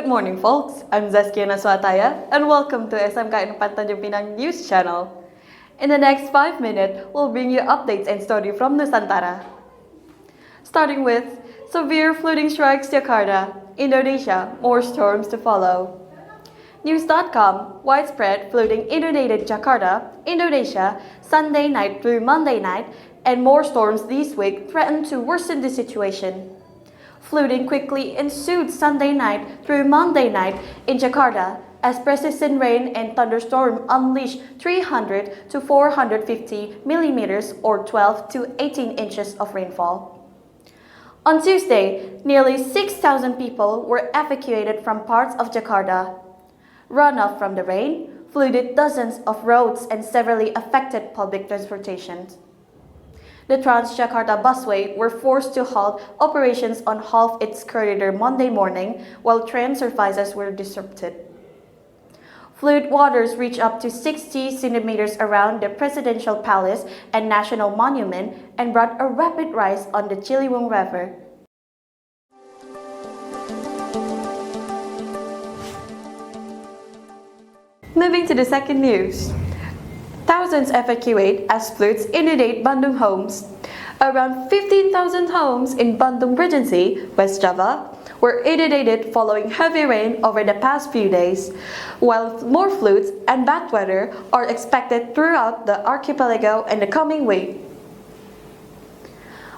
Good morning, folks. I'm Nasywa and welcome to SMK 4 Tanjungpinang News Channel. In the next 5 minutes, we'll bring you updates and stories from Nusantara. Starting with severe flooding strikes Jakarta, Indonesia, more storms to follow. News.com, widespread flooding inundated Jakarta, Indonesia, Sunday night through Monday night, and more storms this week threaten to worsen the situation. Flooding quickly ensued Sunday night through Monday night in Jakarta as persistent rain and thunderstorm unleashed 300 to 450 millimeters or 12 to 18 inches of rainfall. On Tuesday, nearly 6,000 people were evacuated from parts of Jakarta. Runoff from the rain flooded dozens of roads and severely affected public transportation. The Trans-Jakarta busway were forced to halt operations on half its corridor Monday morning, while train services were disrupted. Flood waters reached up to 60 centimeters around the Presidential Palace and National Monument and brought a rapid rise on the Ciliwung River. Moving to the second news. Thousands evacuate as floods inundate Bandung homes. Around 15,000 homes in Bandung Regency, West Java, were inundated following heavy rain over the past few days, while more floods and bad weather are expected throughout the archipelago in the coming week.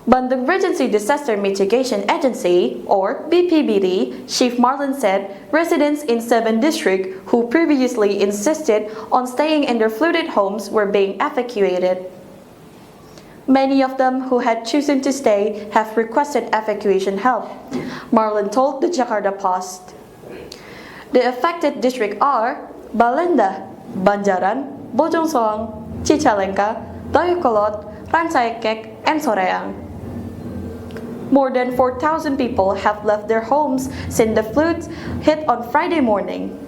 Bandung Regency Disaster Mitigation Agency, or BPBD, Chief Marlon said residents in 7 districts who previously insisted on staying in their flooded homes were being evacuated. Many of them who had chosen to stay have requested evacuation help, Marlon told the Jakarta Post. The affected districts are Balenda, Banjaran, Bojong Soang, Cicalengka, Dayakolot, Rancaikek, and Soreang. More than 4,000 people have left their homes since the floods hit on Friday morning.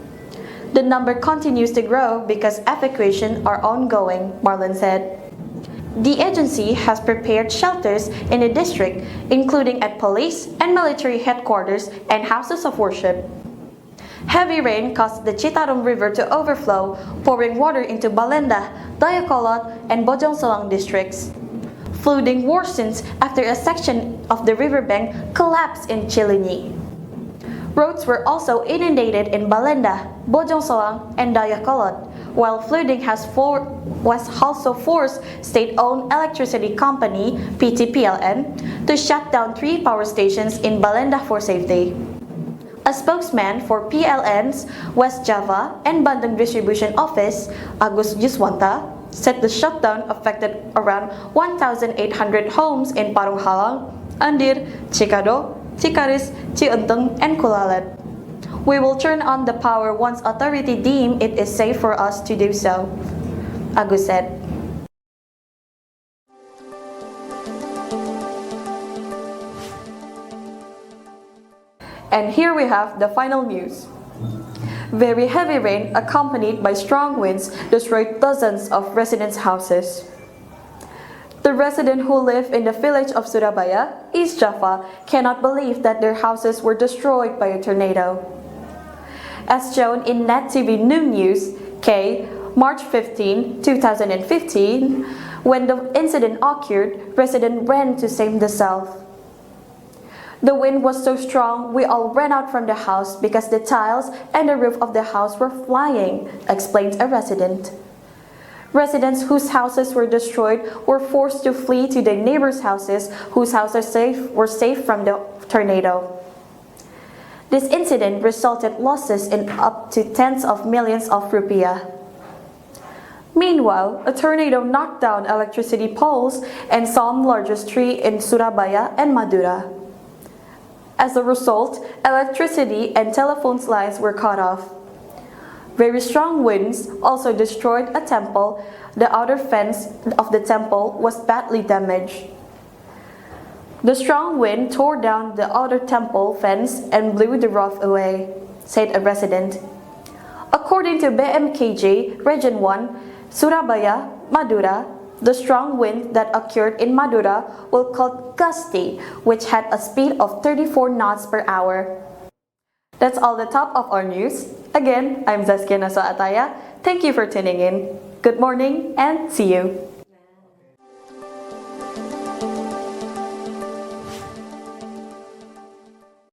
The number continues to grow because evacuations are ongoing, Marlon said. The agency has prepared shelters in the district, including at police and military headquarters and houses of worship. Heavy rain caused the Citarum River to overflow, pouring water into Balenda, Dayakolot, and Bojong Soang districts. Flooding worsens after a section of the riverbank collapsed in Cilenyi. Roads were also inundated in Balenda, Bojong Soang, and Dayakolot, while flooding was also forced state-owned electricity company PTPLN to shut down 3 power stations in Balenda for safety. A spokesman for PLN's West Java and Bandung Distribution Office, Agus Yuswanta, said the shutdown affected around 1,800 homes in Parung Halang, Andir, Cikado, Cikaris, Cienteng, and Kulalet. We will turn on the power once authority deem it is safe for us to do so, Agus said. And here we have the final news. Very heavy rain accompanied by strong winds destroyed dozens of residents' houses. The residents who live in the village of Surabaya, East Java, cannot believe that their houses were destroyed by a tornado. As shown in Net TV Noon News, K, March 15, 2015, when the incident occurred, residents ran to save themselves. The wind was so strong, we all ran out from the house because the tiles and the roof of the house were flying, explained a resident. Residents whose houses were destroyed were forced to flee to their neighbors' houses whose houses were safe from the tornado. This incident resulted losses in up to tens of millions of rupiah. Meanwhile, a tornado knocked down electricity poles and some largest tree in Surabaya and Madura. As a result, electricity and telephone lines were cut off. Very strong winds also destroyed a temple. The outer fence of the temple was badly damaged. The strong wind tore down the outer temple fence and blew the roof away, said a resident. According to BMKG Region 1, Surabaya, Madura, the strong wind that occurred in Madura was called gusty, which had a speed of 34 knots per hour. That's all the top of our news. Again, I'm Nasywa Ataya. Thank you for tuning in. Good morning and see you.